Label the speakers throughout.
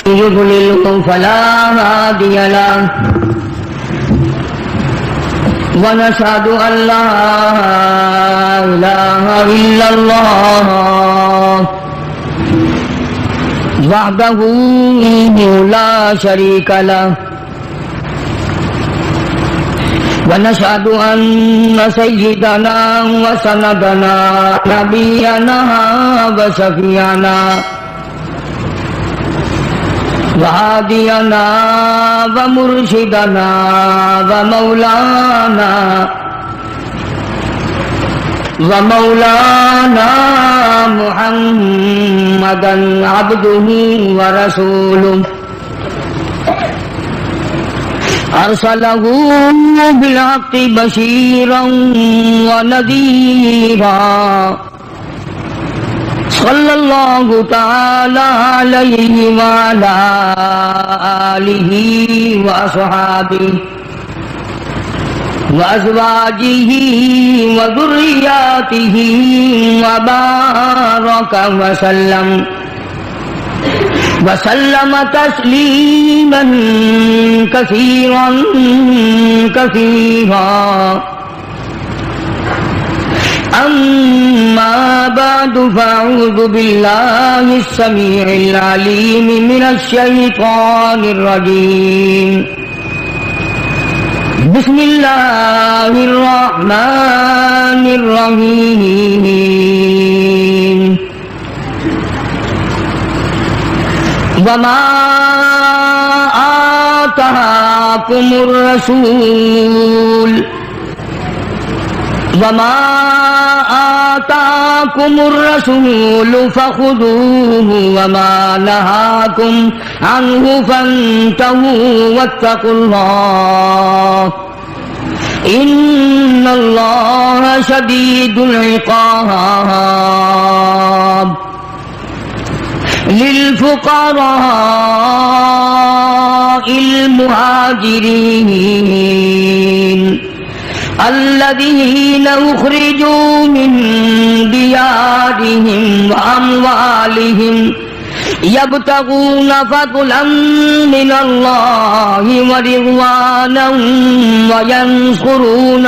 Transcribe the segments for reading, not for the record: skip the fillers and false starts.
Speaker 1: يضلله فلا هادي له ونشهد أن لا إله إلا الله وحده لا شريك له ونشهد أن سيدنا وسندنا نبينا وشفيعنا وهادينا ومرشدنا ومولانا محمدا عبده ورسوله أرسله بالحق بشيرا ونذيرا صلى الله تعالى عليه وعلى آله وأصحابه وأزواجه وذرياته وبارك وسلم تسليما كثيرا أما بعد فأعوذ بالله السميع العليم من الشيطان الرجيم بسم الله الرحمن الرحيم وما آتاكم الرسول فخذوه وما نهاكم عنه فانتهوا واتقوا الله إن الله شديد العقاب للفقراء المهاجرين الذين أخرجوا من ديارهم وأموالهم يبتغون فضلا من الله ورضوانا وينصرون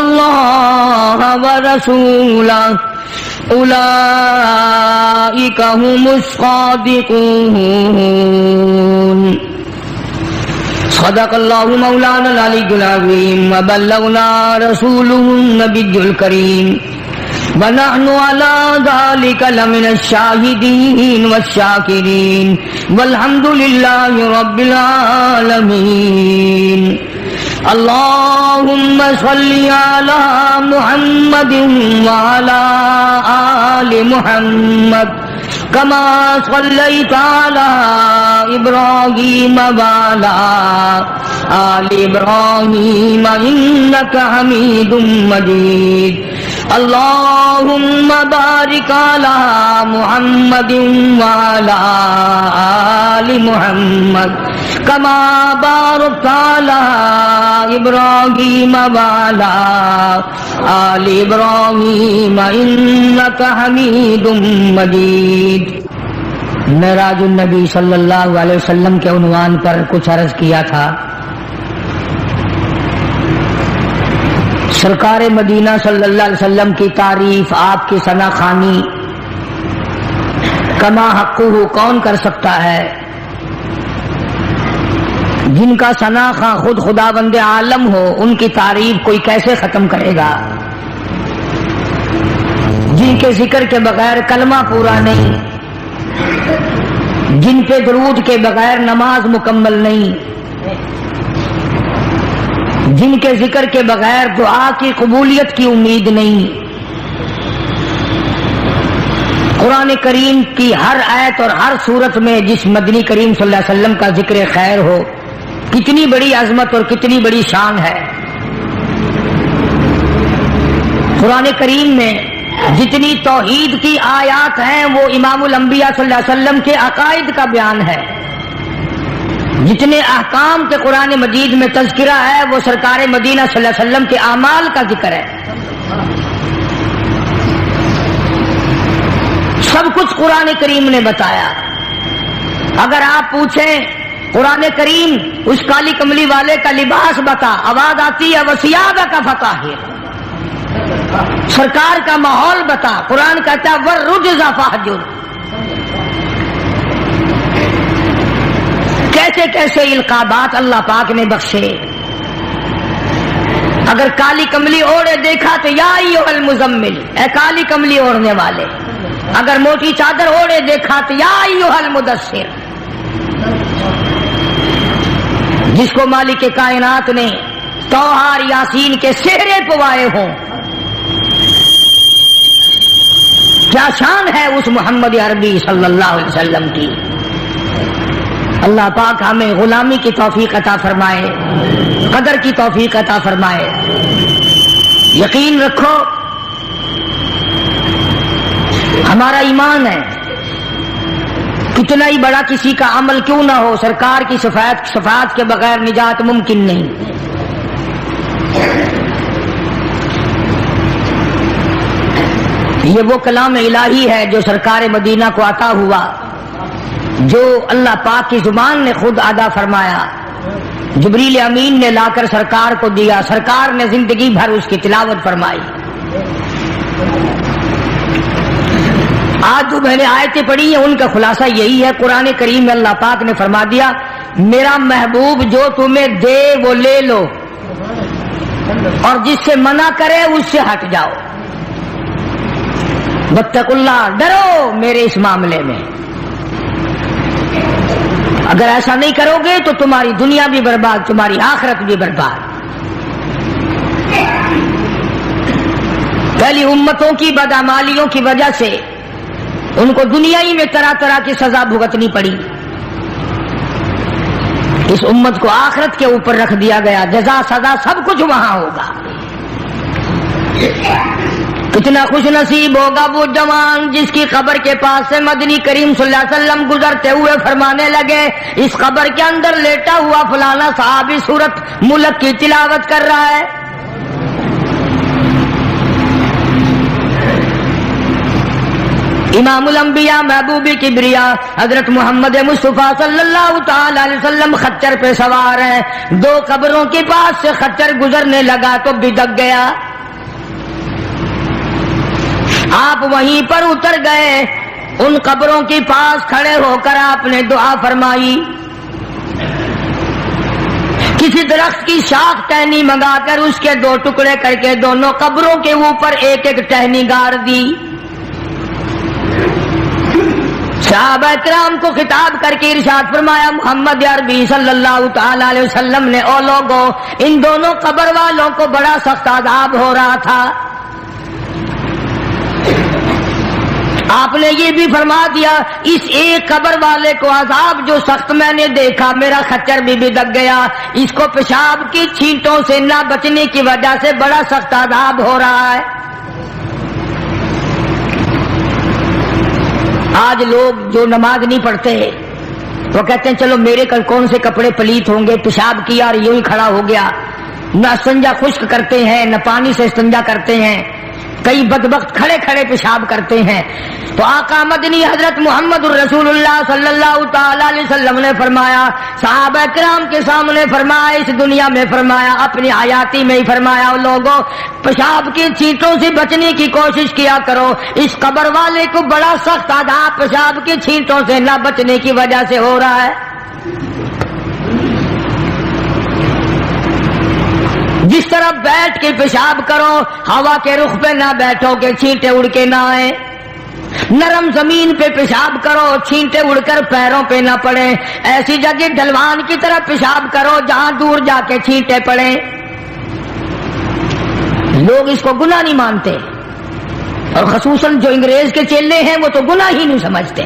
Speaker 1: الله ورسوله أولئك هم الصادقون صدق الله مولانا العلي العظيم وبلغنا رسوله النبي الكريم ونحن على ذلك لمن الشاهدين والشاكرين والحمد لله رب العالمين اللهم صل على محمد وعلى آل محمد كما صليت على إبراهيم وعلى آل إبراهيم إنك حميد مجيد اللهم بارك على محمد وعلى آل محمد كما باركت على إبراهيم وعلى آل إبراهيم إنك حميد مجيد معراج النبی صلی اللہ علیہ وسلم کے عنوان پر کچھ عرض کیا تھا۔ سرکار مدینہ صلی اللہ علیہ وسلم کی تعریف، آپ کی ثنا خوانی کما حقہ کون کر سکتا ہے؟ جن کا ثنا خواں خود خداوند عالم ہو، ان کی تعریف کوئی کیسے ختم کرے گا؟ جن کے ذکر کے بغیر کلمہ پورا نہیں، جن پہ درود کے بغیر نماز مکمل نہیں، جن کے ذکر کے بغیر دعا کی قبولیت کی امید نہیں۔ قرآن کریم کی ہر آیت اور ہر صورت میں جس مدنی کریم صلی اللہ علیہ وسلم کا ذکر خیر ہو، کتنی بڑی عظمت اور کتنی بڑی شان ہے۔ قرآن کریم میں جتنی توحید کی آیات ہیں وہ امام الانبیاء صلی اللہ علیہ وسلم کے عقائد کا بیان ہے، جتنے احکام کے قرآن مجید میں تذکرہ ہے وہ سرکار مدینہ صلی اللہ علیہ وسلم کے اعمال کا ذکر ہے۔ سب کچھ قرآن کریم نے بتایا. اگر آپ پوچھیں قرآن کریم اس کالی کملی والے کا لباس بتا، آواز آتی ہے وسیادہ کا فتح، سرکار کا ماحول بتا، قرآن کہتا ہے والرجز فاہجر. کیسے کیسے القابات اللہ پاک نے بخشے. اگر کالی کملی اوڑھے دیکھا تو یا ایھا المزمل، اے کالی کملی اوڑھنے والے. اگر موٹی چادر اوڑھے دیکھا تو یا ایھا المدثر. جس کو مالک کائنات نے توحار یاسین کے سہرے پوائے ہوں، کیا شان ہے اس محمد عربی صلی اللہ علیہ وسلم کی. اللہ پاک ہمیں غلامی کی توفیق عطا فرمائے، قدر کی توفیق عطا فرمائے. یقین رکھو ہمارا ایمان ہے، کتنا ہی بڑا کسی کا عمل کیوں نہ ہو، سرکار کی شفاعت کے بغیر نجات ممکن نہیں. یہ وہ کلام الہی ہے جو سرکار مدینہ کو عطا ہوا، جو اللہ پاک کی زبان نے خود ادا فرمایا، جبریل امین نے لا کر سرکار کو دیا، سرکار نے زندگی بھر اس کی تلاوت فرمائی. آج جو میں نے آیتیں پڑھی ہیں ان کا خلاصہ یہی ہے. قرآن کریم میں اللہ پاک نے فرما دیا میرا محبوب جو تمہیں دے وہ لے لو، اور جس سے منع کرے اس سے ہٹ جاؤ. واتقوا اللہ، ڈرو میرے اس معاملے میں. اگر ایسا نہیں کرو گے تو تمہاری دنیا بھی برباد، تمہاری آخرت بھی برباد. پہلی امتوں کی بدعمالیوں کی وجہ سے ان کو دنیا ہی میں طرح طرح کی سزا بھگتنی پڑی. اس امت کو آخرت کے اوپر رکھ دیا گیا، جزا سزا سب کچھ وہاں ہوگا. کتنا خوش نصیب ہوگا وہ جوان جس کی قبر کے پاس سے مدنی کریم صلی اللہ علیہ وسلم گزرتے ہوئے فرمانے لگے اس قبر کے اندر لیٹا ہوا فلانا صحابی سورت ملک کی تلاوت کر رہا ہے. امام الانبیاء محبوب کبریا حضرت محمد مصطفیٰ صلی اللہ تعالی علیہ وسلم خچر پہ سوار ہیں. دو قبروں کے پاس سے خچر گزرنے لگا تو بدک گیا. آپ وہیں پر اتر گئے، ان قبروں کے پاس کھڑے ہو کر آپ نے دعا فرمائی. کسی درخت کی شاخ ٹہنی منگا کر اس کے دو ٹکڑے کر کے دونوں قبروں کے اوپر ایک ایک ٹہنی گاڑ دی. صحابہ کرام کو خطاب کر کے ارشاد فرمایا محمد عربی صلی اللہ تعالی علیہ وسلم نے او لوگوں ان دونوں قبر والوں کو بڑا سخت عذاب ہو رہا تھا. آپ نے یہ بھی فرما دیا اس ایک قبر والے کو عذاب جو سخت میں نے دیکھا، میرا خچر بھی بدک گیا، اس کو پیشاب کی چھینٹوں سے نہ بچنے کی وجہ سے بڑا سخت عذاب ہو رہا ہے. آج لوگ جو نماز نہیں پڑھتے وہ کہتے ہیں چلو میرے کل کون سے کپڑے پلیت ہوں گے، پیشاب کیا اور یوں ہی کھڑا ہو گیا. نہ استنجا خشک کرتے ہیں نہ پانی سے استنجا کرتے ہیں، کئی بدبخت کھڑے کھڑے پیشاب کرتے ہیں. تو آقا مدنی حضرت محمد الرسول اللہ صلی اللہ تعالی علیہ وسلم نے فرمایا، صحابہ کرام کے سامنے فرمایا، اس دنیا میں فرمایا، اپنی حیاتی میں ہی فرمایا لوگوں پیشاب کی چھینٹوں سے بچنے کی کوشش کیا کرو، اس قبر والے کو بڑا سخت عذاب پیشاب کی چھینٹوں سے نہ بچنے کی وجہ سے ہو رہا ہے. جس طرح بیٹھ کے پیشاب کرو ہوا کے رخ پہ نہ بیٹھو کہ چھینٹے اڑ کے نہ آئے، نرم زمین پہ پیشاب کرو چھینٹے اڑ کر پیروں پہ نہ پڑے، ایسی جگہ ڈھلوان کی طرح پیشاب کرو جہاں دور جا کے چھینٹے پڑے. لوگ اس کو گناہ نہیں مانتے، اور خصوصاً جو انگریز کے چیلے ہیں وہ تو گناہ ہی نہیں سمجھتے.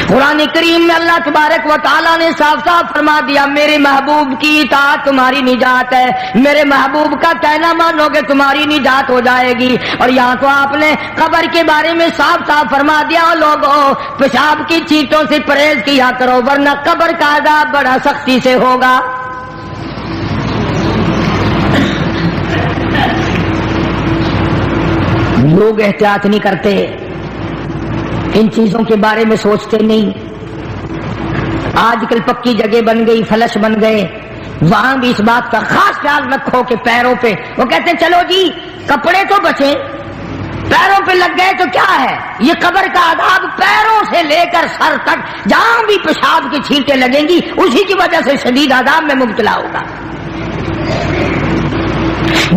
Speaker 1: قرآن کریم میں اللہ تبارک و تعالیٰ نے صاف صاف فرما دیا میرے محبوب کی اطاعت تمہاری نجات ہے، میرے محبوب کا کہنا مانو گے تمہاری نجات ہو جائے گی. اور یہاں تو آپ نے قبر کے بارے میں صاف صاف فرما دیا لوگوں پیشاب کی چیٹوں سے پرہیز کیا کرو ورنہ قبر کا عذاب بڑا سختی سے ہوگا. لوگ احتیاط نہیں کرتے، ان چیزوں کے بارے میں سوچتے نہیں. آج کل پکی جگہ بن گئی، فلش بن گئے، وہاں بھی اس بات کا خاص خیال رکھو کہ پیروں پہ، وہ کہتے ہیں چلو جی کپڑے تو بچے، پیروں پہ لگ گئے تو کیا ہے، یہ قبر کا عذاب پیروں سے لے کر سر تک جہاں بھی پیشاب کی چھینٹیں لگیں گی اسی کی وجہ سے شدید عذاب میں مبتلا ہوگا.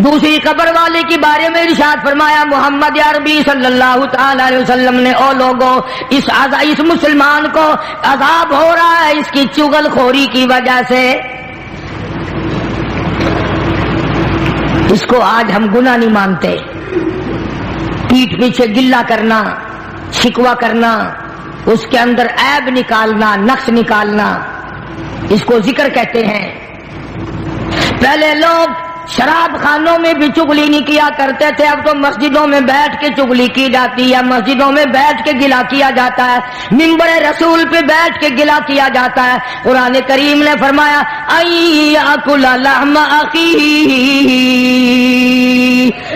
Speaker 1: دوسری قبر والے کے بارے میں ارشاد فرمایا محمد عربی صلی اللہ تعالی علیہ وسلم نے، او لوگوں اس مسلمان کو عذاب ہو رہا ہے اس کی چغل خوری کی وجہ سے. اس کو آج ہم گناہ نہیں مانتے، پیٹھ پیچھے گلہ کرنا، شکوہ کرنا، اس کے اندر عیب نکالنا، نقص نکالنا، اس کو ذکر کہتے ہیں. پہلے لوگ شراب خانوں میں بھی چغلی نہیں کیا کرتے تھے، اب تو مسجدوں میں بیٹھ کے چغلی کی جاتی ہے، مسجدوں میں بیٹھ کے گلہ کیا جاتا ہے، منبر رسول پہ بیٹھ کے گلہ کیا جاتا ہے. قرآن کریم نے فرمایا ایاکل لحم اخیہ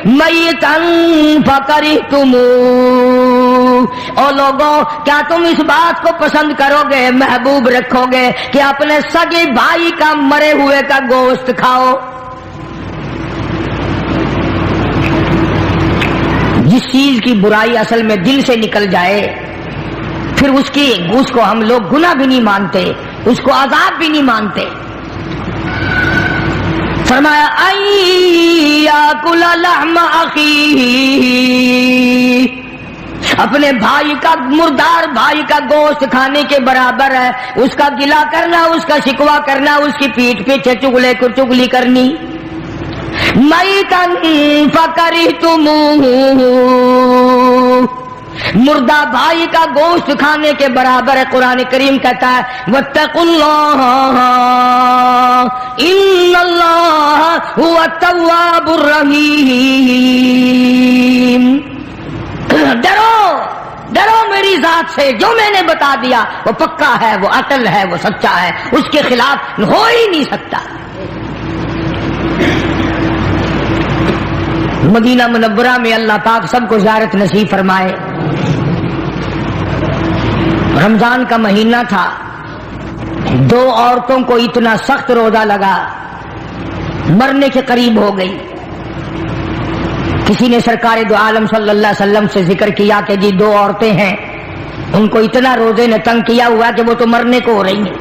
Speaker 1: میتا فکرہتموہ. او لوگوں کیا تم اس بات کو پسند کرو گے، محبوب رکھو گے کہ اپنے سگے بھائی کا مرے ہوئے کا گوشت کھاؤ؟ جس چیز کی برائی اصل میں دل سے نکل جائے پھر اس کو ہم لوگ گناہ بھی نہیں مانتے، اس کو عذاب بھی نہیں مانتے. فرمایا ایاکل لحم اخیہ، اپنے بھائی کا، مردار بھائی کا گوشت کھانے کے برابر ہے اس کا گلہ کرنا، اس کا شکوہ کرنا، اس کی پیٹھ پیچھے چغلی کرنی. میتا فکرہتموہ، مردہ بھائی کا گوشت کھانے کے برابر ہے. قرآن کریم کہتا ہے واتقوا اللہ ان اللہ هو التواب الرحیم. ڈرو میری ذات سے، جو میں نے بتا دیا وہ پکا ہے، وہ اٹل ہے، وہ سچا ہے، اس کے خلاف ہو ہی نہیں سکتا. مدینہ منورہ میں اللہ پاک سب کو زیارت نصیب فرمائے. رمضان کا مہینہ تھا، دو عورتوں کو اتنا سخت روزہ لگا، مرنے کے قریب ہو گئی. کسی نے سرکار دو عالم صلی اللہ علیہ وسلم سے ذکر کیا کہ جی دو عورتیں ہیں، ان کو اتنا روزے نے تنگ کیا ہوا کہ وہ تو مرنے کو ہو رہی ہیں.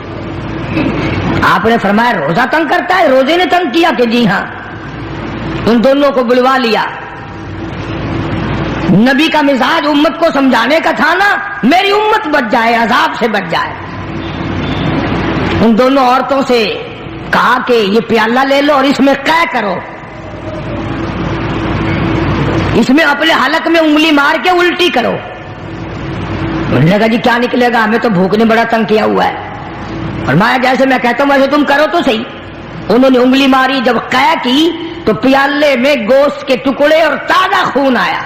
Speaker 1: آپ نے فرمایا روزہ تنگ کرتا ہے؟ روزے نے تنگ کیا کہ جی ہاں. ان دونوں کو بلوا لیا. نبی کا مزاج امت کو سمجھانے کا تھا نا، میری امت بچ جائے، عذاب سے بچ جائے. ان دونوں عورتوں سے کہا کہ یہ پیالہ لے لو اور اس میں قے کرو، اس میں اپنے حلق میں انگلی مار کے الٹی کرو. انہوں نے کہا جی کیا نکلے گا، ہمیں تو بھوک نے بڑا تنگ کیا ہوا ہے. فرمایا جیسے میں کہتا ہوں ویسے تم کرو تو صحیح. انہوں نے انگلی ماری، جب قے کی تو پیالے میں گوشت کے ٹکڑے اور تازہ خون آیا.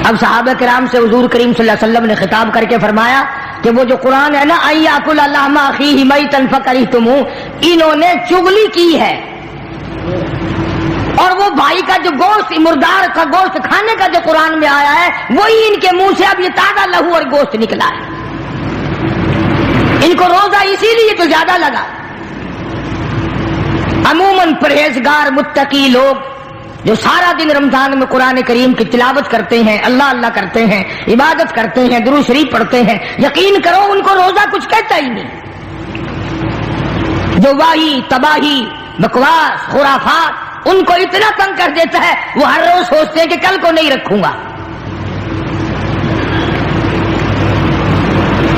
Speaker 1: اب صحابہ کرام سے حضور کریم صلی اللہ علیہ وسلم نے خطاب کر کے فرمایا کہ وہ جو قرآن ہے نا ایاکل لحم اخیہ میتا فکرہتموہ، انہوں نے چغلی کی ہے، اور وہ بھائی کا جو گوشت، مردار کا گوشت کھانے کا جو قرآن میں آیا ہے وہی ان کے منہ سے اب یہ تازہ لہو اور گوشت نکلا ہے. ان کو روزہ اسی لیے تو زیادہ لگا. عموماً پرہیزگار متقی لوگ جو سارا دن رمضان میں قرآن کریم کی تلاوت کرتے ہیں، اللہ اللہ کرتے ہیں، عبادت کرتے ہیں، درود شریف پڑھتے ہیں، یقین کرو ان کو روزہ کچھ کہتا ہی نہیں. جو واہی تباہی بکواس خرافات ان کو اتنا تنگ کر دیتا ہے وہ ہر روز سوچتے ہیں کہ کل کو نہیں رکھوں گا.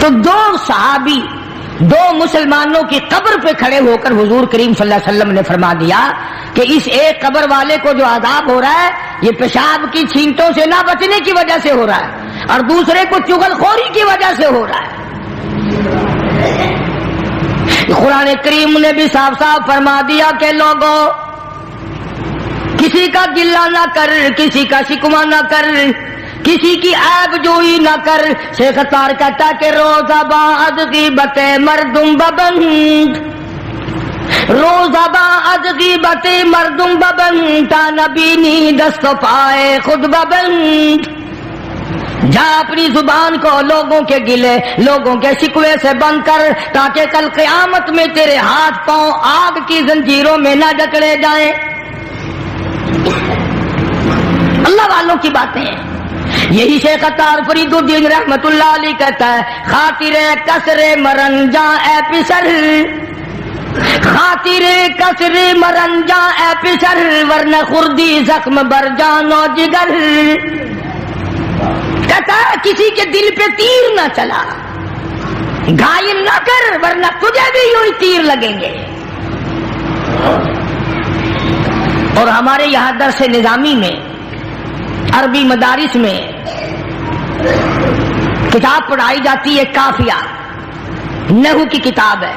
Speaker 1: تو دو صحابی دو مسلمانوں کی قبر پہ کھڑے ہو کر حضور کریم صلی اللہ علیہ وسلم نے فرما دیا کہ اس ایک قبر والے کو جو عذاب ہو رہا ہے یہ پیشاب کی چھینٹوں سے نہ بچنے کی وجہ سے ہو رہا ہے، اور دوسرے کو چغل خوری کی وجہ سے ہو رہا ہے. قرآن کریم نے بھی صاف صاف فرما دیا کہ لوگوں کسی کا گلہ نہ کر، کسی کا شکوہ نہ کر، کسی کی عیب جوئی نہ کر. شیخ اتار کہتا کہ روزہ بعد غیبت مردم ببند، روزہ با از غیبت مردم ببند تا نبینی دست و پائے خود ببند. جا اپنی زبان کو لوگوں کے گلے لوگوں کے شکوے سے بند کر تاکہ کل قیامت میں تیرے ہاتھ پاؤں آگ کی زنجیروں میں نہ جکڑے جائیں. اللہ والوں کی باتیں ہیں. یہی شیخ عطار فرید الدین رحمت اللہ علیہ کہتا ہے خاطر کسر مرنجا اے پسر خاطر کسر مرنجا اے پسر ورنہ خردی زخم بر جان و جگر. کہتا ہے کسی کے دل پہ تیر نہ چلا گھائل نہ کر ورنہ تجھے بھی یوں ہی تیر لگیں گے. اور ہمارے یہاں درس نظامی میں عربی مدارس میں کتاب پڑھائی جاتی ہے کافیہ نحو کی کتاب ہے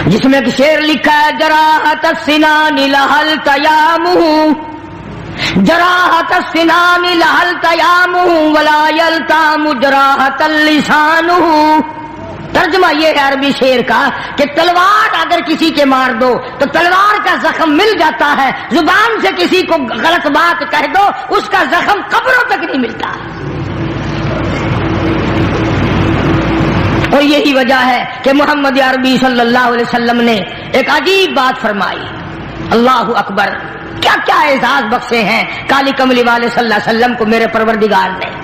Speaker 1: جس میں ایک شعر لکھا ہے جراحت السنان لہل تیامہ جراحت السنان لہل تیامہ ولا یلتام جراحت اللسانہ. ترجمہ یہ ہے عربی شعر کا کہ تلوار اگر کسی کے مار دو تو تلوار کا زخم مل جاتا ہے, زبان سے کسی کو غلط بات کہہ دو اس کا زخم قبروں تک نہیں ملتا. اور یہی وجہ ہے کہ محمد عربی صلی اللہ علیہ وسلم نے ایک عجیب بات فرمائی. اللہ اکبر, کیا کیا اعزاز بخشے ہیں کالی کملی والے صلی اللہ علیہ وسلم کو میرے پروردگار نے.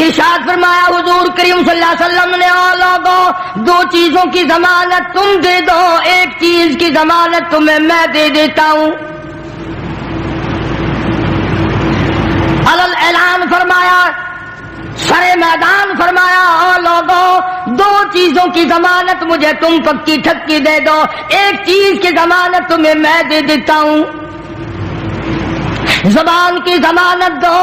Speaker 1: ارشاد فرمایا حضور کریم صلی اللہ علیہ وسلم نے لوگوں دو چیزوں کی ضمانت تم دے دو, ایک چیز کی ضمانت تمہیں میں دے دیتا ہوں. علل اعلان فرمایا, سر میدان فرمایا لوگوں دو چیزوں کی ضمانت مجھے تم پکی ٹھکی دے دو, ایک چیز کی ضمانت تمہیں میں دے دیتا ہوں. زبان کی ضمانت دو,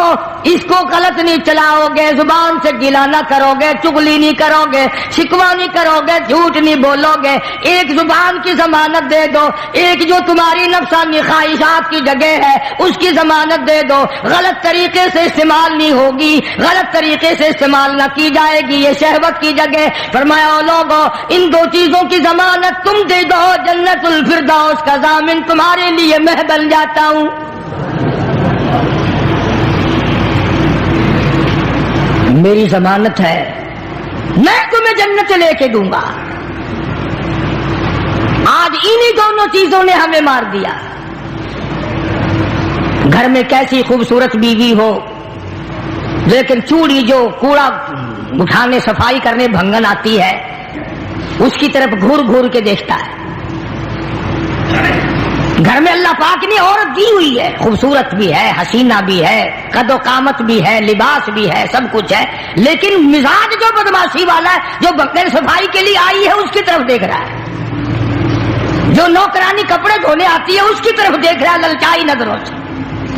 Speaker 1: اس کو غلط نہیں چلاؤ گے, زبان سے گلا نہ کرو گے, چغلی نہیں کرو گے, شکوہ نہیں کرو گے, جھوٹ نہیں بولو گے. ایک زبان کی ضمانت دے دو, ایک جو تمہاری نفسانی خواہشات کی جگہ ہے اس کی ضمانت دے دو. غلط طریقے سے استعمال نہیں ہوگی, غلط طریقے سے استعمال نہ کی جائے گی, یہ شہوت کی جگہ. فرمایا لوگوں ان دو چیزوں کی ضمانت تم دے دو, جنت الفردوس کا ضامن تمہارے لیے میں بن جاتا ہوں. میری ضمانت ہے میں تمہیں جنت لے کے دوں گا. آج انہی دونوں چیزوں نے ہمیں مار دیا. گھر میں کیسی خوبصورت بیوی ہو لیکن چوڑی جو کوڑا اٹھانے صفائی کرنے بھنگن آتی ہے اس کی طرف گھور گھور کے دیکھتا ہے. گھر میں اللہ پاک نے عورت دی ہوئی ہے, خوبصورت بھی ہے, حسینہ بھی ہے, قد و قامت بھی ہے, لباس بھی ہے, سب کچھ ہے, لیکن مزاج جو بدماشی والا ہے جو بغیر صفائی کے لیے آئی ہے اس کی طرف دیکھ رہا ہے, جو نوکرانی کپڑے دھونے آتی ہے اس کی طرف دیکھ رہا ہے للچائی نظروں سے.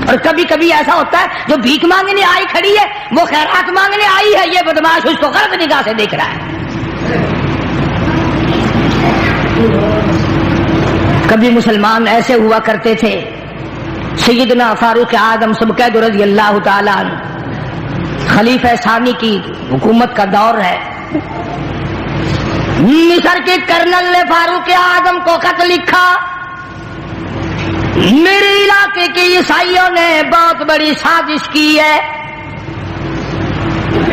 Speaker 1: اور کبھی کبھی ایسا ہوتا ہے جو بھیک مانگنے آئی کھڑی ہے وہ خیرات مانگنے آئی ہے, یہ بدماش اس کو غلط نگاہ سے دیکھ رہا ہے. کبھی مسلمان ایسے ہوا کرتے تھے. سیدنا فاروق اعظم سبقید رضی اللہ تعالیٰ عنہ خلیفہ ثانی کی حکومت کا دور ہے. مصر کے کرنل نے فاروق اعظم کو خط لکھا, میرے علاقے کے عیسائیوں نے بہت بڑی سازش کی ہے,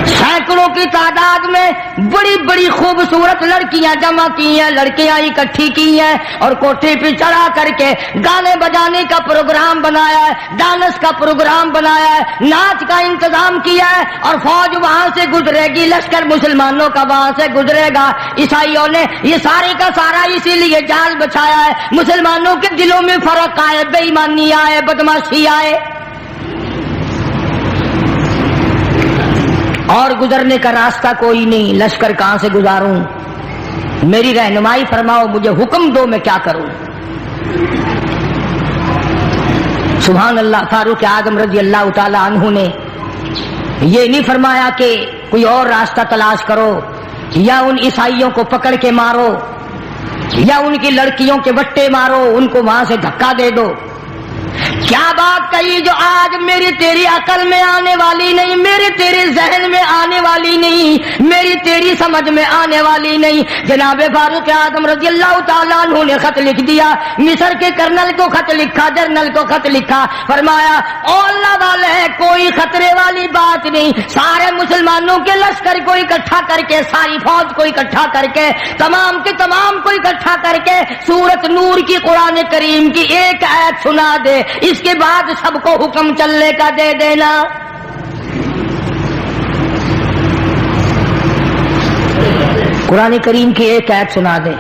Speaker 1: سینکڑوں کی تعداد میں بڑی بڑی خوبصورت لڑکیاں جمع کی ہیں, لڑکیاں اکٹھی کی ہیں اور کوٹھے پہ چڑھا کر کے گانے بجانے کا پروگرام بنایا ہے, ڈانس کا پروگرام بنایا ہے, ناچ کا انتظام کیا ہے اور فوج وہاں سے گزرے گی, لشکر مسلمانوں کا وہاں سے گزرے گا. عیسائیوں نے یہ سارے کا سارا اسی لیے جال بچایا ہے مسلمانوں کے دلوں میں فرق آئے, بے ایمانی آئے, بدماشی آئے. اور گزرنے کا راستہ کوئی نہیں, لشکر کہاں سے گزاروں, میری رہنمائی فرماؤ, مجھے حکم دو میں کیا کروں. سبحان اللہ. فاروق اعظم رضی اللہ تعالی عنہ نے یہ نہیں فرمایا کہ کوئی اور راستہ تلاش کرو یا ان عیسائیوں کو پکڑ کے مارو یا ان کی لڑکیوں کے بٹے مارو, ان کو وہاں سے دھکا دے دو. کیا بات کہی جو آج میری تیری عقل میں آنے والی نہیں، میری تیری ذہن میں آنے والی نہیں، میری تیری سمجھ میں آنے والی نہیں۔ جناب فاروق اعظم رضی اللہ تعالیٰ عنہ نے خط لکھ دیا، مصر کے کرنل کو خط لکھا، جنرل کو خط لکھا، فرمایا او اللہ والے کوئی خطرے والی بات نہیں، سارے مسلمانوں کے لشکر کو اکٹھا کر کے، ساری فوج کو اکٹھا کر کے، تمام کے تمام کو اکٹھا کر کے سورۃ نور کی قرآن کریم کی ایک آیت سنا دے، اس کے بعد سب کو حکم چلنے کا دے دینا۔ قرآن کریم کی ایک آیت سنا دے۔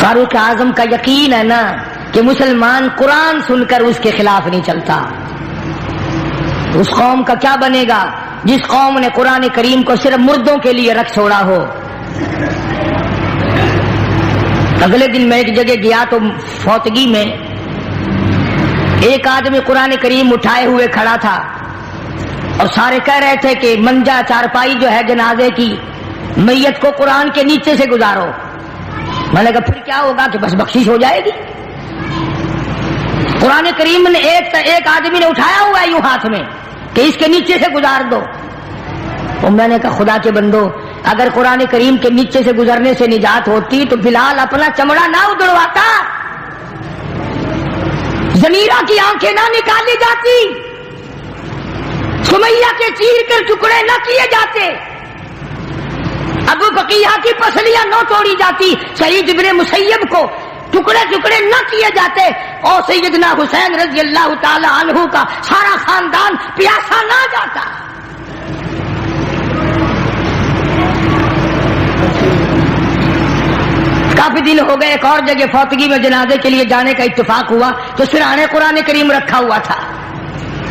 Speaker 1: فاروق اعظم کا یقین ہے نا کہ مسلمان قرآن سن کر اس کے خلاف نہیں چلتا۔ اس قوم کا کیا بنے گا جس قوم نے قرآن کریم کو صرف مردوں کے لیے رکھ چھوڑا ہو۔ اگلے دن میں ایک جگہ گیا تو فوتگی میں ایک آدمی قرآن کریم اٹھائے ہوئے کھڑا تھا اور سارے کہہ رہے تھے کہ منجا چارپائی جو ہے جنازے کی، میت کو قرآن کے نیچے سے گزارو۔ میں نے کہا پھر کیا ہوگا کہ بس بخشش ہو جائے گی؟ قرآن کریم نے ایک آدمی نے اٹھایا ہوا ہے یوں ہاتھ میں کہ اس کے نیچے سے گزار دو۔ تو میں نے کہا خدا کے بندو، اگر قرآن کریم کے نیچے سے گزرنے سے نجات ہوتی تو بلال اپنا چمڑا نہ اڑواتا، زمیرہ کی آنکھیں نہ نکالی جاتی، سمیہ کے چیر کر ٹکڑے نہ کیے جاتے، ابو بقیہ کی پسلیاں نہ توڑی جاتی، سعید ابن مسیب کو ٹکڑے ٹکڑے نہ کیے جاتے، اور سیدنا حسین رضی اللہ تعالی عنہ کا سارا خاندان پیاسا نہ جاتا۔ کافی دن ہو گئے، ایک اور جگہ فوتگی میں جنازے کے لیے جانے کا اتفاق ہوا تو سرہانے قرآن کریم رکھا ہوا تھا۔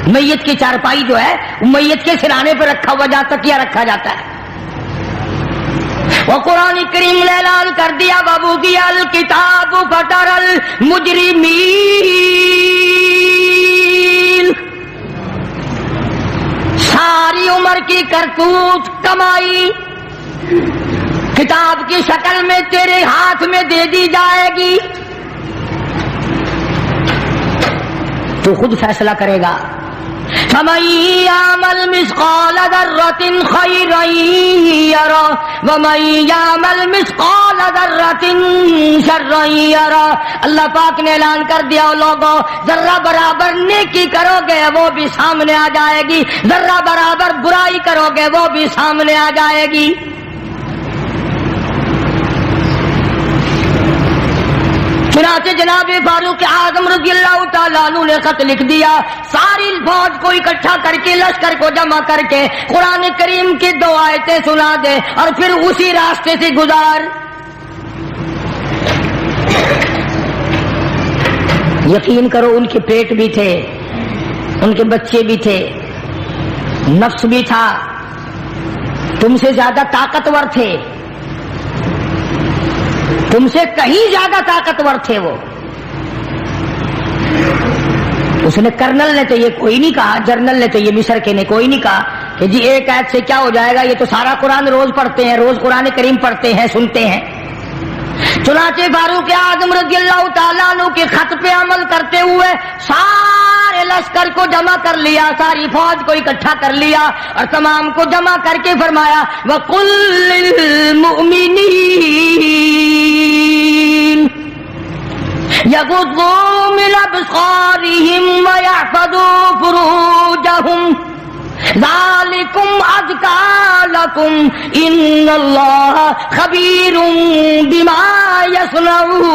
Speaker 1: میت کی چارپائی جو ہے میت کے سرہانے پہ رکھا ہوا جہاں تکیہ رکھا جاتا ہے، وہ قرآن کریم نے اعلان کر دیا وَوُضِعَ الْكِتَابُ فَتَرَى الْمُجْرِمِينَ، ساری عمر کی کرتوت کمائی کتاب کی شکل میں تیرے ہاتھ میں دے دی جائے گی، تو خود فیصلہ کرے گا۔ فَمَن يَعْمَلْ مِثْقَالَ ذَرَّةٍ خَيْرًا يَرَهُ وَمَن يَعْمَلْ مِثْقَالَ ذَرَّةٍ شَرًّا يَرَهُ۔ اللہ پاک نے اعلان کر دیا لوگوں، ذرہ برابر نیکی کرو گے وہ بھی سامنے آ جائے گی، ذرہ برابر برائی کرو گے وہ بھی سامنے آ جائے گی۔ چنانچہ جناب فاروق اعظم رضی اللہ تعالیٰ عنہ نے خط لکھ دیا، ساری فوج کو اکٹھا کر کے، لشکر کو جمع کر کے قرآن کریم کی 2 آیتیں سنا دے اور پھر اسی راستے سے گزار۔ یقین کرو ان کے پیٹ بھی تھے، ان کے بچے بھی تھے، نفس بھی تھا، تم سے زیادہ طاقتور تھے، تم سے کہیں زیادہ طاقتور تھے وہ۔ اس نے کرنل نے تو یہ کوئی نہیں کہا، جنرل نے تو یہ مصر کے نے کوئی نہیں کہا کہ جی ایک آیت سے کیا ہو جائے گا، یہ تو سارا قرآن روز پڑھتے ہیں، روز قرآن کریم پڑھتے ہیں، سنتے ہیں۔ چنانچہ فاروق اعظم رضی اللہ تعالیٰ عنہ کے خط پہ عمل کرتے ہوئے سارے لشکر کو جمع کر لیا، ساری فوج کو اکٹھا کر لیا اور تمام کو جمع کر کے فرمایا وَقُلْ لِلْمُؤْمِنِينَ يَغُضُّوا مِنْ أَبْصَارِهِمْ وَيَحْفَظُوا فُرُوجَهُمْ ذَلِكُمْ أَزْكَىٰ لَكُمْ إِنَّ اللَّهَ خَبِيرٌ بِمَا يَصْنَعُونَ۔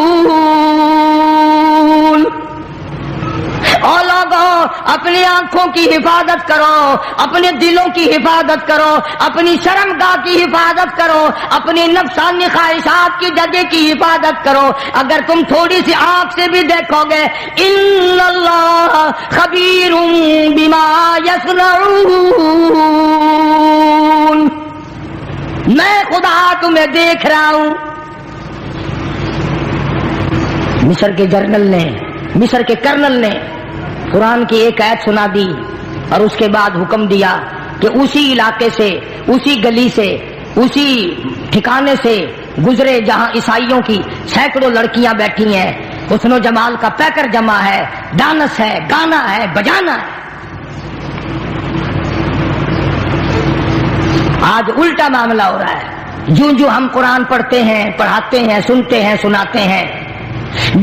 Speaker 1: اور لوگوں اپنی آنکھوں کی حفاظت کرو، اپنے دلوں کی حفاظت کرو، اپنی شرمگاہ کی حفاظت کرو، اپنی نفسانی خواہشات کی جگہ کی حفاظت کرو۔ اگر تم تھوڑی سی آنکھ سے بھی دیکھو گے ان اللہ خبیر بما یصنعون، میں خدا تمہیں دیکھ رہا ہوں۔ مصر کے جنرل نے، مصر کے کرنل نے قرآن کی ایک آیت سنا دی اور اس کے بعد حکم دیا کہ اسی علاقے سے، اسی گلی سے، اسی ٹھکانے سے گزرے جہاں عیسائیوں کی سینکڑوں لڑکیاں بیٹھی ہیں، حسن و جمال کا پیکر جمع ہے، ڈانس ہے، گانا ہے، بجانا ہے۔ آج الٹا معاملہ ہو رہا ہے، جو ہم قرآن پڑھتے ہیں، پڑھاتے ہیں، سنتے ہیں، سناتے ہیں،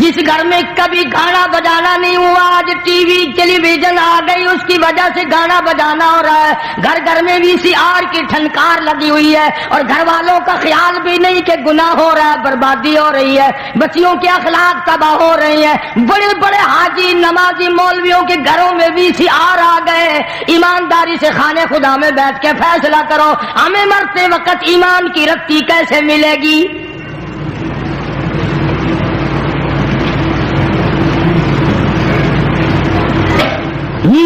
Speaker 1: جس گھر میں کبھی گانا بجانا نہیں ہوا آج ٹی وی ٹیلی ویژن آ گئی، اس کی وجہ سے گانا بجانا ہو رہا ہے۔ گھر گھر میں VCR کی ٹھنکار لگی ہوئی ہے اور گھر والوں کا خیال بھی نہیں کہ گناہ ہو رہا ہے، بربادی ہو رہی ہے، بچیوں کے اخلاق تباہ ہو رہی ہیں۔ بڑے بڑے حاجی نمازی مولویوں کے گھروں میں VCR آ گئے۔ ایمانداری سے خانے خدا میں بیٹھ کے فیصلہ کرو، ہمیں مرتے وقت ایمان کی رتی کیسے ملے گی؟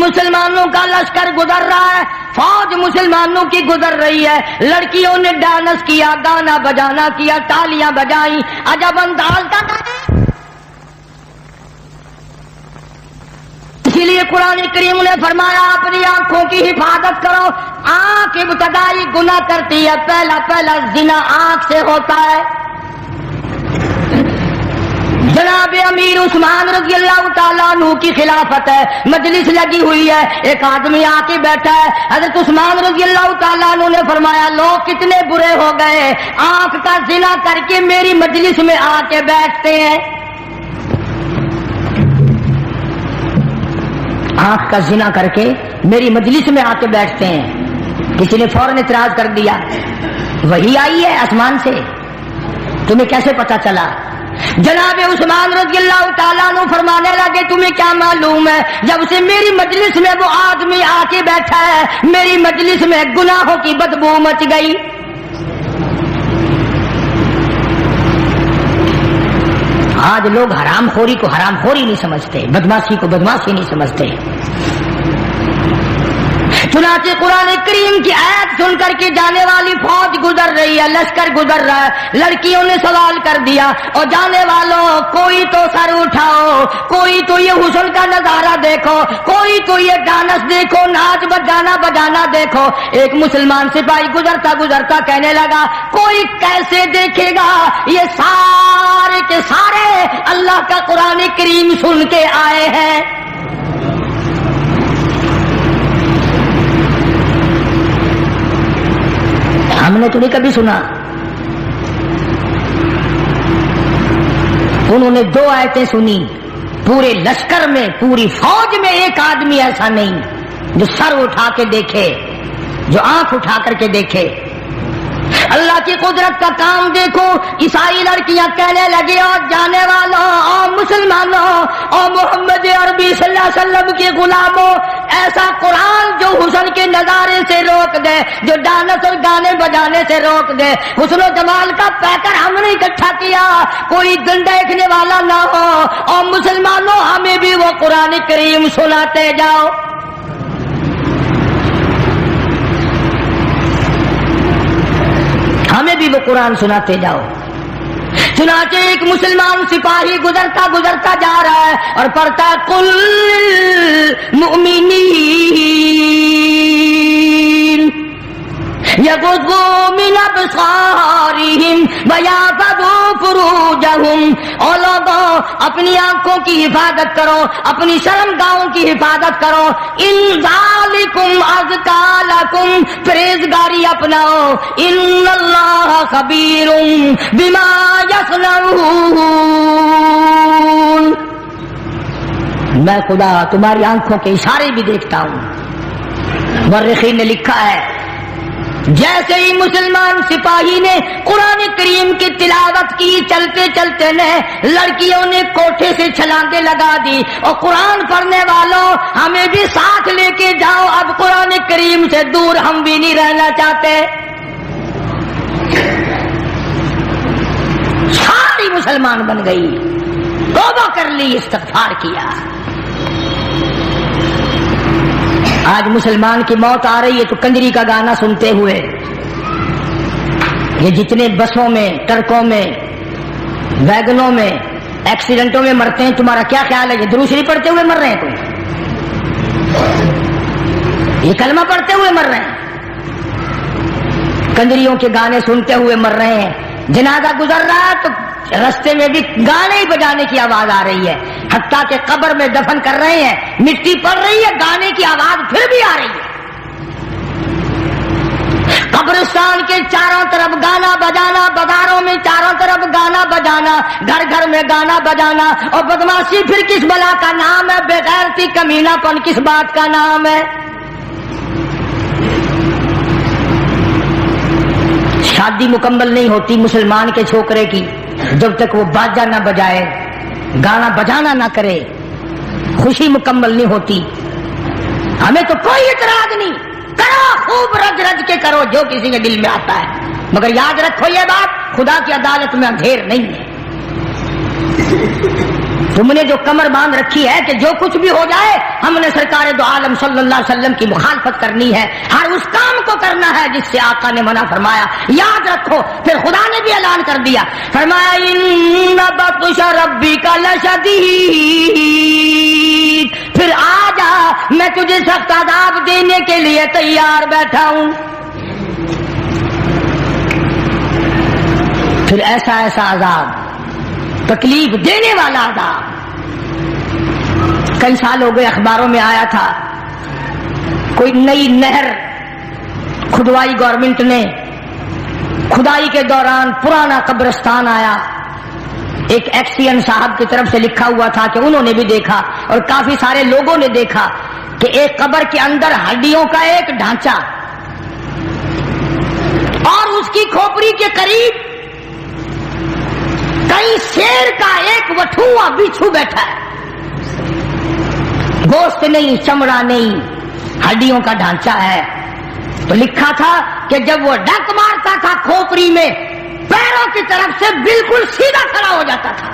Speaker 1: مسلمانوں کا لشکر گزر رہا ہے، فوج مسلمانوں کی گزر رہی ہے، لڑکیوں نے ڈانس کیا، گانا بجانا کیا، تالیاں بجائیں، عجب انداز کا۔ اسی لیے قرآن کریم نے فرمایا اپنی آنکھوں کی حفاظت کرو۔ آنکھ ابتدائی گناہ کرتی ہے، پہلا زنا آنکھ سے ہوتا ہے۔ جناب امیر عثمان رضی اللہ تعالیٰ عنہ کی خلافت ہے، مجلس لگی ہوئی ہے، ایک آدمی آ کے بیٹھا ہے۔ حضرت عثمان رضی اللہ تعالیٰ عنہ نے فرمایا لوگ کتنے برے ہو گئے، آنکھ کا زنا کر کے میری مجلس میں آ کے بیٹھتے ہیں۔ آنکھ کا زنا کر کے میری مجلس میں آ کے بیٹھتے ہیں۔ کسی نے فوراً اعتراض کر دیا وہی آئی ہے آسمان سے، تمہیں کیسے پتا چلا؟ جناب عثمان رضی اللہ تعالیٰ عنہ فرمانے لگے تمہیں کیا معلوم ہے، جب سے میری مجلس میں وہ آدمی آ کے بیٹھا ہے میری مجلس میں گناہوں کی بدبو مچ گئی۔ آج لوگ حرام خوری کو حرام خوری نہیں سمجھتے، بدماشی کو بدماشی نہیں سمجھتے۔ چنانچہ قرآن کریم کی آیت سن کر کے جانے والی فوج گزر رہی ہے، لشکر گزر رہا ہے، لڑکیوں نے سوال کر دیا اور جانے والوں کوئی تو سر اٹھاؤ، کوئی تو یہ حسن کا نظارہ دیکھو، کوئی تو یہ ڈانس دیکھو، ناچ بجانا دیکھو۔ ایک مسلمان سپاہی گزرتا گزرتا کہنے لگا کوئی کیسے دیکھے گا، یہ سارے کے سارے اللہ کا قرآن کریم سن کے آئے ہیں۔ ہم نے تو نہیں کبھی سنا۔ انہوں نے 2 آیتیں سنی، پورے لشکر میں پوری فوج میں ایک آدمی ایسا نہیں جو سر اٹھا کے دیکھے، جو آنکھ اٹھا کر کے دیکھے۔ اللہ کی قدرت کا کام دیکھو، عیسائی لڑکیاں کہنے لگی اور جانے والوں اور مسلمانوں اور محمد عربی صلی اللہ علیہ وسلم کے غلاموں، ایسا قرآن جو حسن کے نظارے سے روک دے، جو ڈانس اور گانے بجانے سے روک دے، حسن و جمال کا پیکر ہم نے اکٹھا کیا، کوئی دن دیکھنے والا نہ ہو، اور مسلمانوں ہمیں بھی وہ قرآن کریم سناتے جاؤ۔ ہمیں بھی وہ قرآن سناتے جاؤ۔ چنانچہ ایک مسلمان سپاہی گزرتا گزرتا جا رہا ہے اور پڑھتا قل للمؤمنین یغضوا من ابصارہم ویحفظوا فروجہم، اور لوگوں اپنی آنکھوں کی حفاظت کرو، اپنی شرمگاہوں کی حفاظت کرو، ان ذالکم ازکی لکم، پرہیزگاری اپناؤ، ان اللہ خبیر بما یصنعون، میں خدا تمہاری آنکھوں کے اشارے بھی دیکھتا ہوں۔ مورخین نے لکھا ہے جیسے ہی مسلمان سپاہی نے قرآن کریم کی تلاوت کی، چلتے چلتے نے لڑکیوں نے کوٹھے سے چھلانگیں لگا دی، اور قرآن پڑھنے والوں ہمیں بھی ساتھ لے کے جاؤ، اب قرآن کریم سے دور ہم بھی نہیں رہنا چاہتے۔ ساری مسلمان بن گئی، توبہ کر لی، استغفار کیا۔ آج مسلمان کی موت آ رہی ہے تو کنجری کا گانا سنتے ہوئے، یہ جتنے بسوں میں، ٹرکوں میں، ویگنوں میں ایکسیڈنٹوں میں مرتے ہیں، تمہارا کیا خیال ہے؟ یہ درود شریف پڑھتے ہوئے مر رہے ہیں؟ کوئی یہ کلمہ پڑھتے ہوئے مر رہے ہیں؟ کنجریوں کے گانے سنتے ہوئے مر رہے ہیں؟ جنازہ گزر رہا ہے تو رستے میں بھی گانے بجانے کی آواز آ رہی ہے، حتیٰ کہ قبر میں دفن کر رہے ہیں، مٹی پڑ رہی ہے، گانے کی آواز پھر بھی آ رہی ہے۔ قبرستان کے چاروں طرف گانا بجانا، بازاروں میں چاروں طرف گانا بجانا، گھر گھر میں گانا بجانا، اور بدماشی پھر کس بلا کا نام ہے؟ بےغیرتی کمینہ پن کس بات کا نام ہے؟ شادی مکمل نہیں ہوتی مسلمان کے چھوکرے کی جب تک وہ باجا نہ بجائے، گانا بجانا نہ کرے، خوشی مکمل نہیں ہوتی۔ ہمیں تو کوئی اعتراض نہیں، کرو خوب رج رج کے کرو جو کسی کے دل میں آتا ہے، مگر یاد رکھو یہ بات، خدا کی عدالت میں اندھیر نہیں ہے۔ تم نے جو کمر باندھ رکھی ہے کہ جو کچھ بھی ہو جائے ہم نے سرکار دو عالم صلی اللہ علیہ وسلم کی مخالفت کرنی ہے، ہر اس کام کو کرنا ہے جس سے آقا نے منع فرمایا، یاد رکھو۔ پھر خدا نے بھی اعلان کر دیا، فرمایا ان بطش ربک لشدید، پھر آ جا میں تجھے سخت عذاب دینے کے لیے تیار بیٹھا ہوں۔ پھر ایسا ایسا عذاب، تکلیف دینے والا عذاب۔ کئی سال ہو گئے اخباروں میں آیا تھا، کوئی نئی نہر کھدوائی گورنمنٹ نے، کھدائی کے دوران پرانا قبرستان آیا، ایک ایکسین صاحب کی طرف سے لکھا ہوا تھا کہ انہوں نے بھی دیکھا اور کافی سارے لوگوں نے دیکھا کہ ایک قبر کے اندر ہڈیوں کا ایک ڈھانچہ اور اس کی کھوپڑی کے قریب کئی شیر کا ایک وٹھوا بچھو بیٹھا ہے، گوشت نہیں، چمڑا نہیں، ہڈیوں کا ڈھانچہ ہے۔ تو لکھا تھا کہ جب وہ ڈک مارتا تھا کھوپڑی میں، پیروں کی طرف سے بالکل سیدھا کھڑا ہو جاتا تھا۔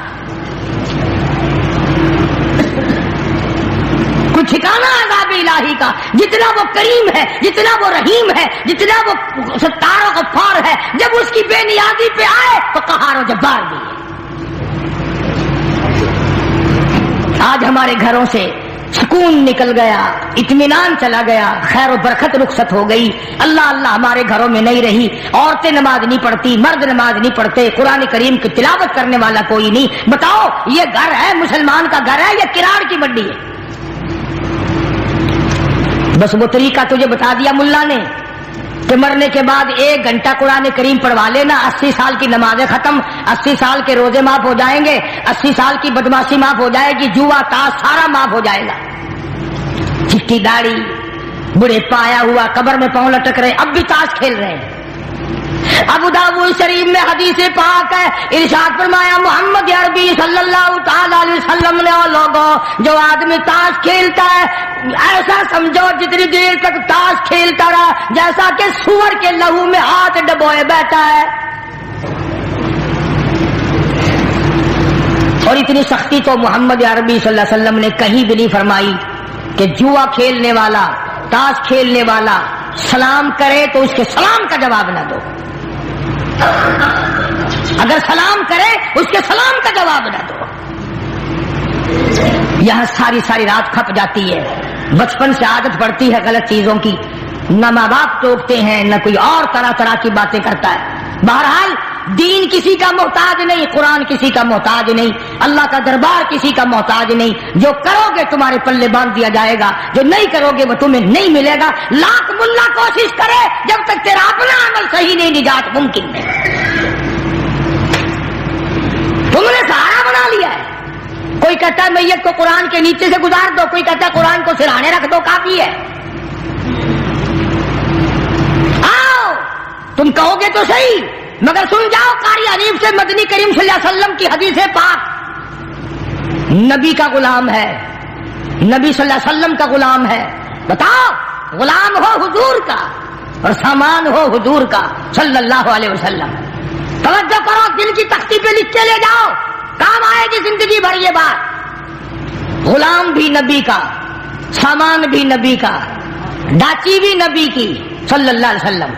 Speaker 1: کوئی ٹھکانہ عذاب الہی کا، جتنا وہ کریم ہے، جتنا وہ رحیم ہے، جتنا وہ ستار و غفار ہے، جب اس کی بے نیازی پہ آئے تو قہار و جبار بھی ہے۔ آج ہمارے گھروں سے سکون نکل گیا، اطمینان چلا گیا، خیر و برکت رخصت ہو گئی، اللہ اللہ ہمارے گھروں میں نہیں رہی، عورتیں نماز نہیں پڑھتی، مرد نماز نہیں پڑھتے، قرآن کریم کی تلاوت کرنے والا کوئی نہیں۔ بتاؤ یہ گھر ہے مسلمان کا گھر ہے یا کراڑ کی منڈی ہے؟ بس وہ طریقہ تجھے بتا دیا ملا نے کہ مرنے کے بعد 1 گھنٹہ قرآن کریم پڑھوا لینا، 80 سال کی نمازیں ختم، 80 سال کے روزے معاف ہو جائیں گے، 80 سال کی بدماشی معاف ہو جائے گی، جوا تاش سارا معاف ہو جائے گا۔ چٹی داڑھی، بڑھے پایا ہوا، قبر میں پاؤں لٹک رہے، اب بھی تاش کھیل رہے ہیں۔ ابو داؤد شریف میں حدیث پاک ہے، ارشاد فرمایا محمد عربی صلی اللہ تعالی علیہ وسلم نے، اور لوگوں جو آدمی تاش کھیلتا ہے ایسا سمجھو جتنی دیر تک تاش کھیلتا رہا جیسا کہ سور کے لہو میں ہاتھ ڈبوئے بیٹھا ہے۔ اور اتنی سختی تو محمد عربی صلی اللہ علیہ وسلم نے کہیں بھی نہیں فرمائی کہ جوا کھیلنے والا، تاش کھیلنے والا سلام کرے تو اس کے سلام کا جواب نہ دو، اگر سلام کرے اس کے سلام کا جواب نہ دو۔ یہاں ساری ساری رات کھپ جاتی ہے، بچپن سے عادت پڑتی ہے غلط چیزوں کی، نہ ماں باپ ٹوکتے ہیں، نہ کوئی اور طرح طرح کی باتیں کرتا ہے۔ بہرحال دین کسی کا محتاج نہیں، قرآن کسی کا محتاج نہیں، اللہ کا دربار کسی کا محتاج نہیں۔ جو کرو گے تمہارے پلے باندھ دیا جائے گا، جو نہیں کرو گے وہ تمہیں نہیں ملے گا۔ لاکھ ملا کوشش کرے، جب تک تیرا اپنا عمل صحیح نہیں نجات ممکن نہیں۔ تم نے سہارا بنا لیا ہے، کوئی کہتا ہے میت کو قرآن کے نیچے سے گزار دو، کوئی کہتا ہے قرآن کو سرہانے رکھ دو کافی ہے۔ آؤ تم کہو گے تو صحیح، مگر سن جاؤ قاری حنیف سے مدنی کریم صلی اللہ علیہ وسلم کی حدیث پاک، نبی کا غلام ہے، نبی صلی اللہ علیہ وسلم کا غلام ہے۔ بتاؤ غلام ہو حضور کا اور سامان ہو حضور کا صلی اللہ علیہ وسلم۔ توجہ کرو، دل کی تختی پہ لکھ کے لے جاؤ، کام آئے گی زندگی بھر یہ بات۔ غلام بھی نبی کا، سامان بھی نبی کا، ڈاچی بھی نبی کی صلی اللہ علیہ وسلم،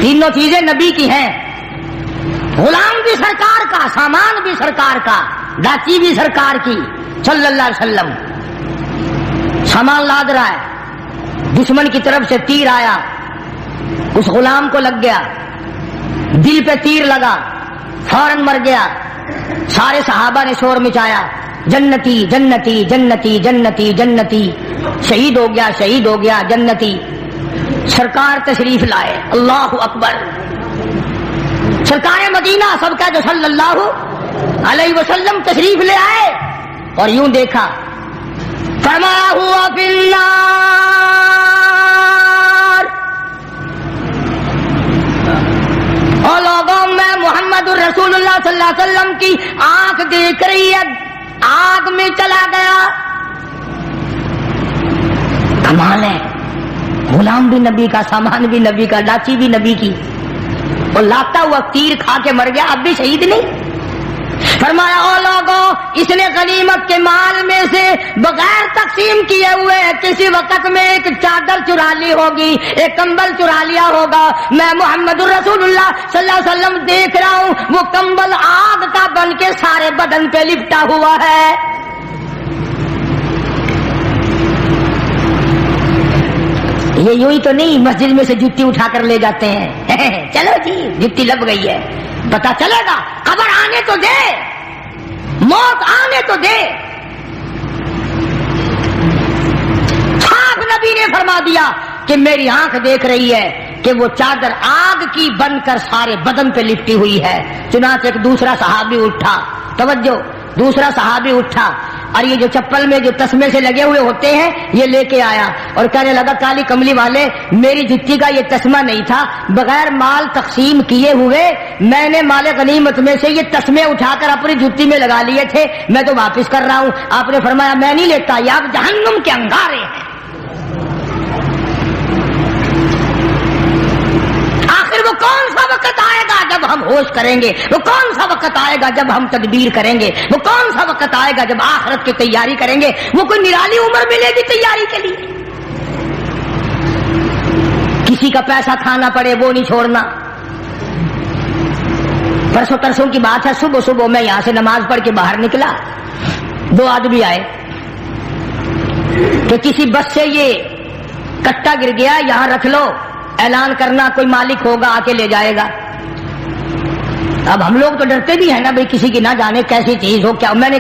Speaker 1: تینوں چیزیں نبی کی ہیں۔ غلام بھی سرکار کا، سامان بھی سرکار کا، ڈاچی بھی سرکار کی صلی اللہ علیہ وسلم۔ سامان لاد رہا ہے، دشمن کی طرف سے تیر آیا، اس غلام کو لگ گیا، دل پہ تیر لگا، فوراً مر گیا. سارے صحابہ نے شور مچایا, جنتی جنتی جنتی جنتی جنتی, شہید ہو گیا شہید ہو گیا جنتی. سرکار تشریف لائے, اللہ اکبر. سرکار مدینہ سب کا جو صلی اللہ علیہ وسلم تشریف لے آئے اور یوں دیکھا, فرمایا ہوا فی النار. اور لوگوں میں محمد الرسول اللہ صلی اللہ علیہ وسلم کی آنکھ دیکھ رہی ہے, آگ میں چلا گیا. کمال ہے, غلام بھی نبی کا, سامان بھی نبی کا, لاچی بھی نبی کی, اور لاتا ہوا تیر کھا کے مر گیا, اب بھی شہید نہیں. فرمایا او لوگوں, اس نے غنیمت کے مال میں سے بغیر تقسیم کیے ہوئے کسی وقت میں ایک چادر چرا لی ہوگی, ایک کمبل چرا لیا ہوگا. میں محمد الرسول اللہ صلی اللہ علیہ وسلم دیکھ رہا ہوں, وہ کمبل آگ کا بن کے سارے بدن پہ لپٹا ہوا ہے. یہ یوں ہی تو نہیں مسجد میں سے جوتی اٹھا کر لے جاتے ہیں, چلو جی جوتی لگ گئی ہے, پتا چلے گا, قبر آنے تو دے, موت آنے تو دے. صاف نبی نے فرما دیا کہ میری آنکھ دیکھ رہی ہے کہ وہ چادر آگ کی بن کر سارے بدن پہ لپٹی ہوئی ہے. چنانچہ ایک دوسرا صحابی اٹھا, توجہ, دوسرا صحابی اٹھا اور یہ جو چپل میں جو تسمے سے لگے ہوئے ہوتے ہیں یہ لے کے آیا اور کہنے لگا, کالی کملی والے, میری جتی کا یہ تسمہ نہیں تھا, بغیر مال تقسیم کیے ہوئے میں نے مال غنیمت میں سے یہ تسمے اٹھا کر اپنی جتی میں لگا لیے تھے, میں تو واپس کر رہا ہوں. آپ نے فرمایا میں نہیں لیتا, یہ آپ جہنم کے انگارے ہیں. آخر وہ کون سا وقت آئے گا جب ہم ہوش کریں گے, وہ کون سا وقت آئے گا جب ہم تدبیر کریں گے, وہ کون سا وقت آئے گا جب آخرت کی تیاری کریں گے. وہ کوئی نرالی عمر ملے گی تیاری کے لیے, کسی کا پیسہ کھانا پڑے وہ نہیں چھوڑنا. پرسوں ترسوں کی بات ہے, صبح صبح میں یہاں سے نماز پڑھ کے باہر نکلا, دو آدمی آئے کہ کسی بس سے یہ کٹا گر گیا, یہاں رکھ لو, اعلان کرنا, کوئی مالک ہوگا آ کے لے جائے گا. اب ہم لوگ تو ڈرتے بھی ہیں نا بھائی, کسی کی نہ جانے کیسی چیز ہو کیا. میں نے,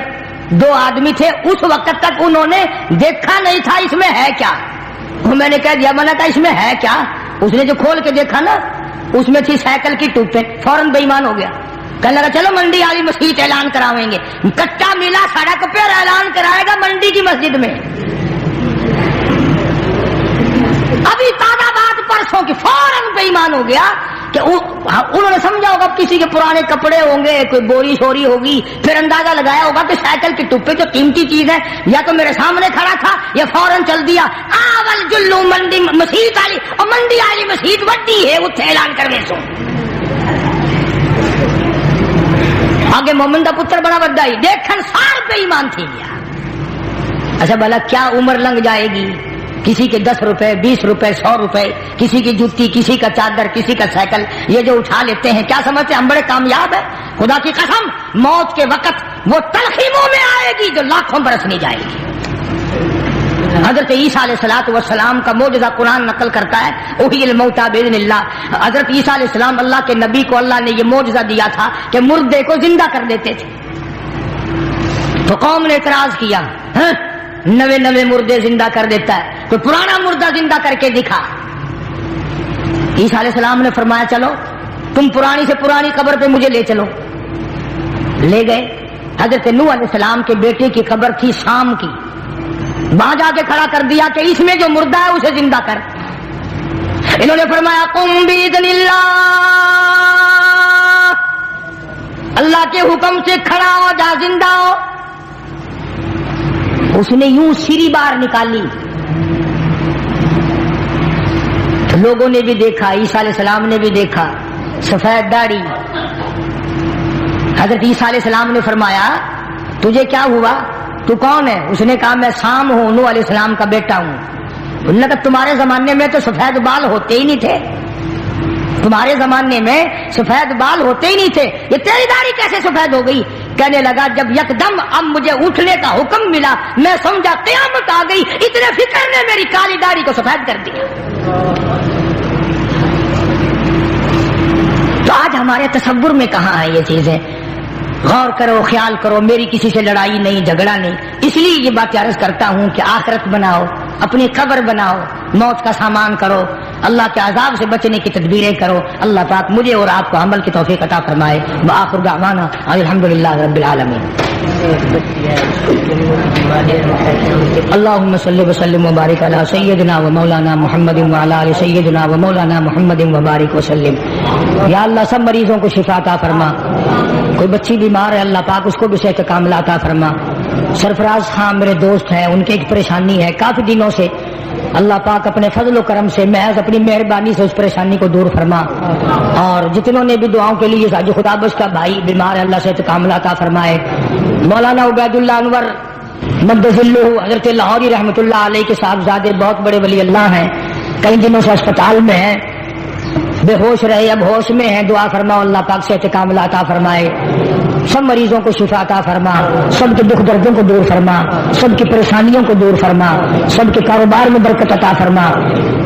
Speaker 1: دو آدمی تھے, اس وقت تک انہوں نے دیکھا نہیں تھا اس میں ہے کیا. میں نے کہہ دیا, میں نے کہا اس میں ہے کیا. اس نے جو کھول کے دیکھا نا اس میں تھی سائیکل کی ٹوپیں, فوراً بے ایمان ہو گیا, کہنے لگا چلو منڈی والی مسجد اعلان کراویں گے. کٹا ملا سڑک پہ اور اعلان کرائے گا منڈی کی مسجد میں. ابھی تازہ بات پرسوں کی, فوراً بے ایمان ہو گیا کہ انہوں نے سمجھا ہوگا کسی کے پرانے کپڑے ہوں گے, کوئی بوری شوری ہوگی, پھر اندازہ لگایا ہوگا کہ سائیکل کے ٹپے جو قیمتی چیز ہے یا تو میرے سامنے کھڑا تھا یا فوراً چل دیا. آول جلو منڈی مسیت والی, اور منڈی والی مسیت وڈی ہے, اتنے اعلان کروے سو. آگے مومن دا پتر بڑا بڑا ہی دیکھن سار بے ایمان تھی گیا. اچھا بھلا کیا عمر لنگ جائے گی, کسی کے 10 روپے 20 روپے 100 روپے, کسی کی جوتی, کسی کا چادر, کسی کا سائیکل, یہ جو اٹھا لیتے ہیں کیا سمجھتے ہم بڑے کامیاب ہیں. خدا کی قسم, موت کے وقت وہ تلخیموں میں آئے گی جو لاکھوں برس نہیں جائے گی. حضرت عیسیٰ علیہ السلام کا معجزہ قرآن نقل کرتا ہے, احی الموتیٰ باذن اللہ. حضرت عیسیٰ علیہ السلام, اللہ کے نبی کو اللہ نے یہ معجزہ دیا تھا کہ مردے کو زندہ کر دیتے تھے. تو قوم نے اعتراض کیا, نوے نوے مردے زندہ کر دیتا ہے, تو پرانا مردہ زندہ کر کے دکھا. عیسیٰ علیہ السلام نے فرمایا چلو تم پرانی سے پرانی قبر پہ مجھے لے چلو. لے گئے. حضرت نوح علیہ السلام کے بیٹے کی قبر تھی شام کی, وہاں جا کے کھڑا کر دیا کہ اس میں جو مردہ ہے اسے زندہ کر. انہوں نے فرمایا قم باذن اللہ, اللہ کے حکم سے کھڑا ہو جا, زندہ ہو. اس نے یوں سیری باہر نکالی, لوگوں نے بھی دیکھا, عیسیٰ علیہ السلام نے بھی دیکھا, سفید داڑھی. حضرت عیسیٰ علیہ السلام نے فرمایا تجھے کیا ہوا, تو کون ہے؟ اس نے کہا میں سام ہوں, نوح علیہ السلام کا بیٹا ہوں. انہوں نے کہا تمہارے زمانے میں تو سفید بال ہوتے ہی نہیں تھے, تمہارے زمانے میں سفید بال ہوتے ہی نہیں تھے, یہ تیری داڑھی کیسے سفید ہو گئی؟ کہنے لگا جب یکدم اب مجھے اٹھنے کا حکم ملا میں سمجھا قیامت آ گئی, اتنے فکر نے میری کالی داڑھی کو سفید کر دیا. تو آج ہمارے تصور میں کہاں ہے یہ چیزیں؟ غور کرو، خیال کرو، میری کسی سے لڑائی نہیں، جھگڑا نہیں. اس لیے یہ بات عرض کرتا ہوں کہ آخرت بناؤ، اپنی قبر بناؤ، موت کا سامان کرو، اللہ کے عذاب سے بچنے کی تدبیریں کرو. اللہ پاک مجھے اور آپ کو عمل کی توفیق عطا فرمائے. وآخر دعوانا الحمدللہ رب العالمین. اللهم صل وسلم وبارك على سيدنا ومولانا محمد وعلى آل سيدنا ومولانا محمد وبارك وسلم. یا اللہ سب مریضوں کو شفا عطا فرما. کوئی بچی بیمار ہے اللہ پاک اس کو بھی صحت کاملہ عطا فرما. سرفراز خان میرے دوست ہیں، ان کی ایک پریشانی ہے کافی دنوں سے، اللہ پاک اپنے فضل و کرم سے محض اپنی مہربانی سے اس پریشانی کو دور فرما. اور جتنوں نے بھی دعاؤں کے لیے جو خدا بخش کا بھائی بیمار ہے اللہ صحت کاملہ عطا فرمائے. مولانا عبید اللہ انور مدذلہ حضرت لاہوری رحمۃ اللہ علیہ کے صاحبزادے بہت بڑے ولی اللہ ہیں، کئی دنوں سے اسپتال میں ہیں، بے ہوش رہے اب ہوش میں ہیں. دعا فرماؤ اللہ پاک صحت کاملہ عطا فرمائے. سب مریضوں کو شفا عطا فرما، سب کے دکھ دردوں کو دور فرما، سب کی پریشانیوں کو دور فرما، سب کے کاروبار میں برکت عطا فرما.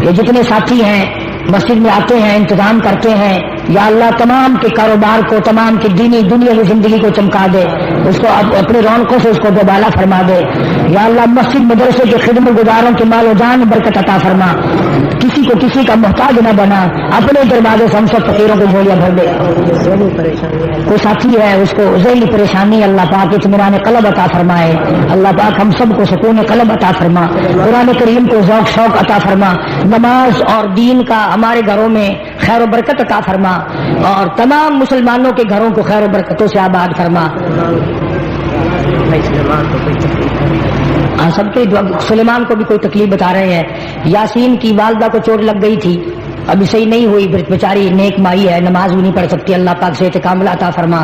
Speaker 1: یہ جتنے ساتھی ہیں مسجد میں آتے ہیں انتظام کرتے ہیں، یا اللہ تمام کے کاروبار کو، تمام کی دینی دنیاوی زندگی کو چمکا دے، اس کو اپنی رونقوں سے اس کو دوبالا فرما دے. یا اللہ مسجد مدرسے کے خدمت گزاروں کے مال و جان میں برکت عطا فرما. کسی کو کسی کا محتاج نہ بنا، اپنے دروازے سے ہم سب فقیروں کو جھولیاں بھر دے. کوئی ساتھی ہے اس کو ذہنی پریشانی اللہ پاک اطمینان قلب عطا فرمائے. اللہ پاک ہم سب کو سکون قلب عطا فرما. قرآن کریم کو ذوق شوق عطا فرما. نماز اور دین کا ہمارے گھروں میں خیر و برکت عطا فرما، اور تمام مسلمانوں کے گھروں کو خیر و برکتوں سے آباد فرما. سب کے سلیمان کو بھی کوئی تکلیف بتا رہے ہیں. یاسین کی والدہ کو چوٹ لگ گئی تھی، ابھی صحیح نہیں ہوئی، بیچاری نیک مائی ہے، نماز بھی نہیں پڑھ سکتی. اللہ پاک صحت کاملہ عطا فرما.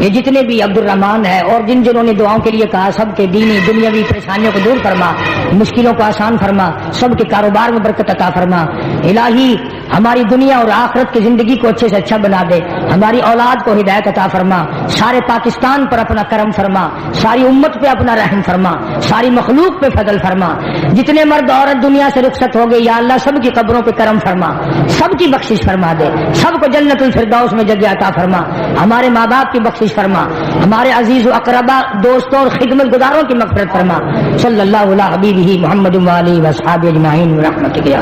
Speaker 1: یہ جتنے بھی عبد الرحمان ہے اور جنہوں نے دعاؤں کے لیے کہا، سب کے دینی دنیاوی پریشانیوں کو دور فرما، مشکلوں کو آسان فرما، سب کے کاروبار میں برکت عطا فرما. الہی ہماری دنیا اور آخرت کی زندگی کو اچھے سے اچھا بنا دے. ہماری اولاد کو ہدایت عطا فرما. سارے پاکستان پر اپنا کرم فرما، ساری امت پہ اپنا رحم فرما، ساری مخلوق پہ فضل فرما. جتنے مرد عورت دنیا سے رخصت ہو گئے یا اللہ سب کی قبروں پہ کرم فرما، سب کی بخشش فرما دے، سب کو جنت الفردوس میں جگہ عطا فرما. ہمارے ماں باپ کی بخشش فرما، ہمارے عزیز و اقربا دوستوں اور خدمت گزاروں کی مغفرت فرما. صلی اللہ علیہ حبیبہ محمد و آلہ و اصحابہ اجمعین برحمتک یا